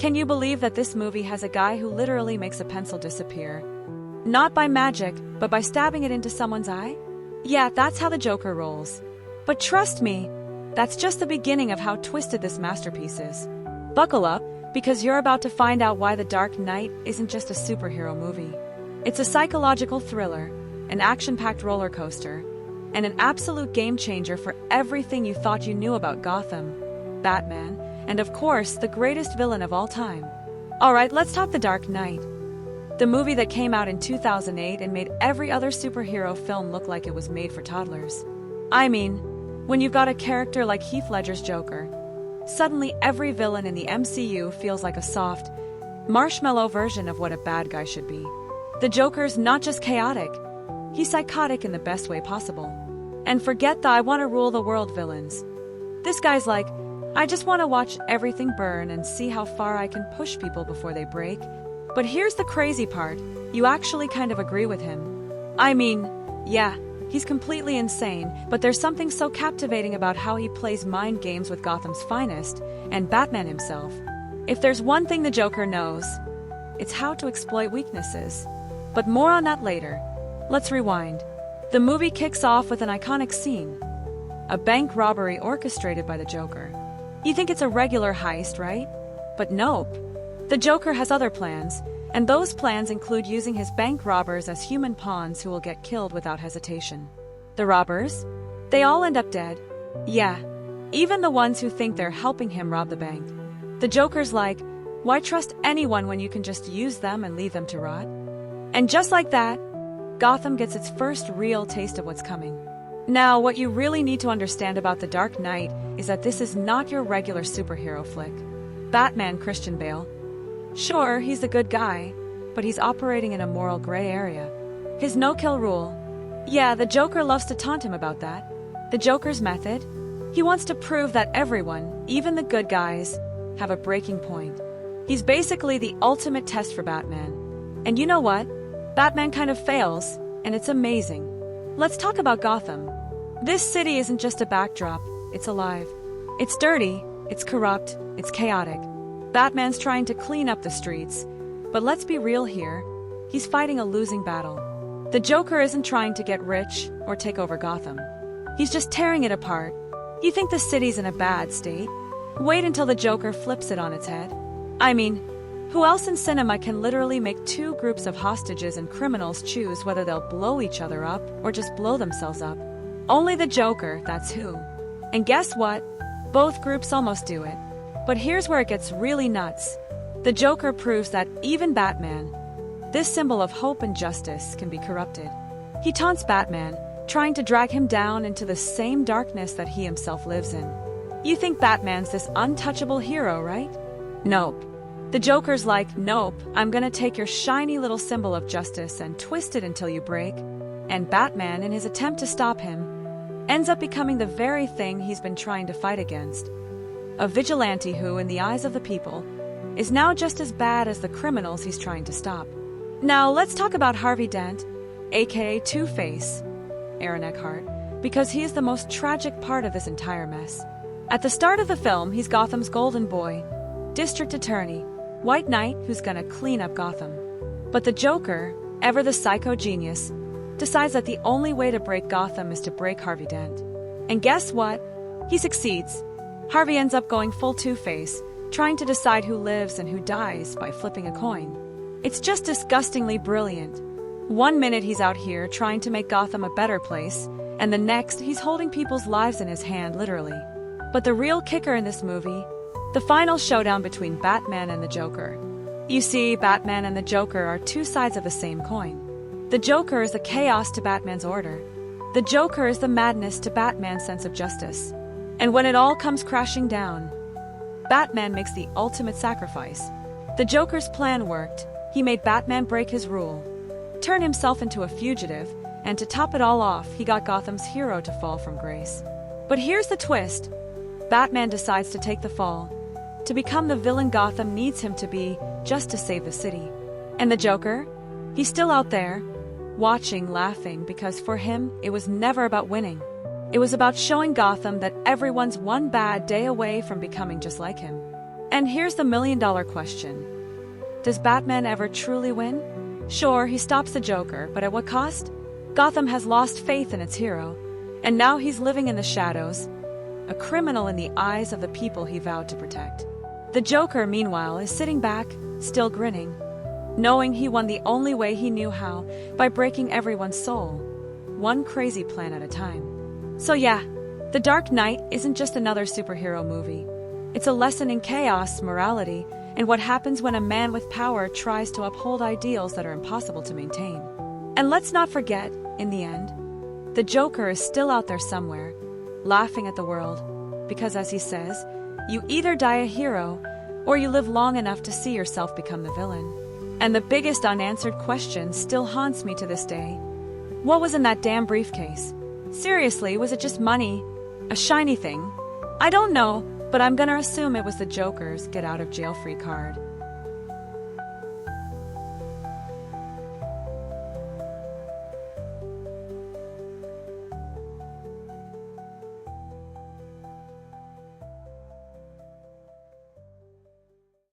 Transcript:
Can you believe that this movie has a guy who literally makes a pencil disappear? Not by magic, but by stabbing it into someone's eye? Yeah, that's how the Joker rolls. But trust me, that's just the beginning of how twisted this masterpiece is. Buckle up, because you're about to find out why The Dark Knight isn't just a superhero movie. It's a psychological thriller, an action-packed roller coaster, and an absolute game-changer for everything you thought you knew about Gotham, Batman, and of course, the greatest villain of all time. Alright, let's talk The Dark Knight. The movie that came out in 2008 and made every other superhero film look like it was made for toddlers. I mean, when you've got a character like Heath Ledger's Joker, suddenly every villain in the MCU feels like a soft, marshmallow version of what a bad guy should be. The Joker's not just chaotic, he's psychotic in the best way possible. And forget the I want to rule the world villains. This guy's like, I just want to watch everything burn and see how far I can push people before they break. But here's the crazy part, you actually kind of agree with him. I mean, yeah, he's completely insane, but there's something so captivating about how he plays mind games with Gotham's finest, and Batman himself. If there's one thing the Joker knows, it's how to exploit weaknesses. But more on that later. Let's rewind. The movie kicks off with an iconic scene. A bank robbery orchestrated by the Joker. You think it's a regular heist, right? But nope. The Joker has other plans, and those plans include using his bank robbers as human pawns who will get killed without hesitation. The robbers? They all end up dead. Yeah, even the ones who think they're helping him rob the bank. The Joker's like, why trust anyone when you can just use them and leave them to rot? And just like that, Gotham gets its first real taste of what's coming. Now, what you really need to understand about The Dark Knight is that this is not your regular superhero flick. Batman Christian Bale. Sure, he's the good guy, but he's operating in a moral gray area. His no-kill rule. Yeah, the Joker loves to taunt him about that. The Joker's method? He wants to prove that everyone, even the good guys, have a breaking point. He's basically the ultimate test for Batman. And you know what? Batman kind of fails, and it's amazing. Let's talk about Gotham. This city isn't just a backdrop, it's alive. It's dirty, it's corrupt, it's chaotic. Batman's trying to clean up the streets, but let's be real here, he's fighting a losing battle. The Joker isn't trying to get rich or take over Gotham. He's just tearing it apart. You think the city's in a bad state? Wait until the Joker flips it on its head. I mean, who else in cinema can literally make two groups of hostages and criminals choose whether they'll blow each other up or just blow themselves up? Only the Joker, that's who. And guess what? Both groups almost do it. But here's where it gets really nuts. The Joker proves that even Batman, this symbol of hope and justice, can be corrupted. He taunts Batman, trying to drag him down into the same darkness that he himself lives in. You think Batman's this untouchable hero, right? Nope. The Joker's like, nope, I'm gonna take your shiny little symbol of justice and twist it until you break. And Batman, in his attempt to stop him, ends up becoming the very thing he's been trying to fight against. A vigilante who, in the eyes of the people, is now just as bad as the criminals he's trying to stop. Now, let's talk about Harvey Dent, aka Two-Face, Aaron Eckhart, because he is the most tragic part of this entire mess. At the start of the film, he's Gotham's golden boy, district attorney, White Knight who's gonna clean up Gotham. But the Joker, ever the psycho genius, decides that the only way to break Gotham is to break Harvey Dent. And guess what? He succeeds. Harvey ends up going full Two-Face, trying to decide who lives and who dies by flipping a coin. It's just disgustingly brilliant. One minute he's out here trying to make Gotham a better place, and the next he's holding people's lives in his hand, literally. But the real kicker in this movie, the final showdown between Batman and the Joker. You see, Batman and the Joker are two sides of the same coin. The Joker is the chaos to Batman's order. The Joker is the madness to Batman's sense of justice. And when it all comes crashing down, Batman makes the ultimate sacrifice. The Joker's plan worked. He made Batman break his rule, turn himself into a fugitive, and to top it all off, he got Gotham's hero to fall from grace. But here's the twist. Batman decides to take the fall. To become the villain Gotham needs him to be, just to save the city. And the Joker? He's still out there, watching, laughing, because for him, it was never about winning. It was about showing Gotham that everyone's one bad day away from becoming just like him. And here's the million-dollar question. Does Batman ever truly win? Sure, he stops the Joker, but at what cost? Gotham has lost faith in its hero, and now he's living in the shadows, a criminal in the eyes of the people he vowed to protect. The Joker, meanwhile, is sitting back, still grinning, knowing he won the only way he knew how, by breaking everyone's soul, one crazy plan at a time. So yeah, The Dark Knight isn't just another superhero movie. It's a lesson in chaos, morality, and what happens when a man with power tries to uphold ideals that are impossible to maintain. And let's not forget, in the end, the Joker is still out there somewhere, laughing at the world, because as he says, you either die a hero, or you live long enough to see yourself become the villain. And the biggest unanswered question still haunts me to this day. What was in that damn briefcase? Seriously, was it just money? A shiny thing? I don't know, but I'm gonna assume it was the Joker's get-out-of-jail-free card.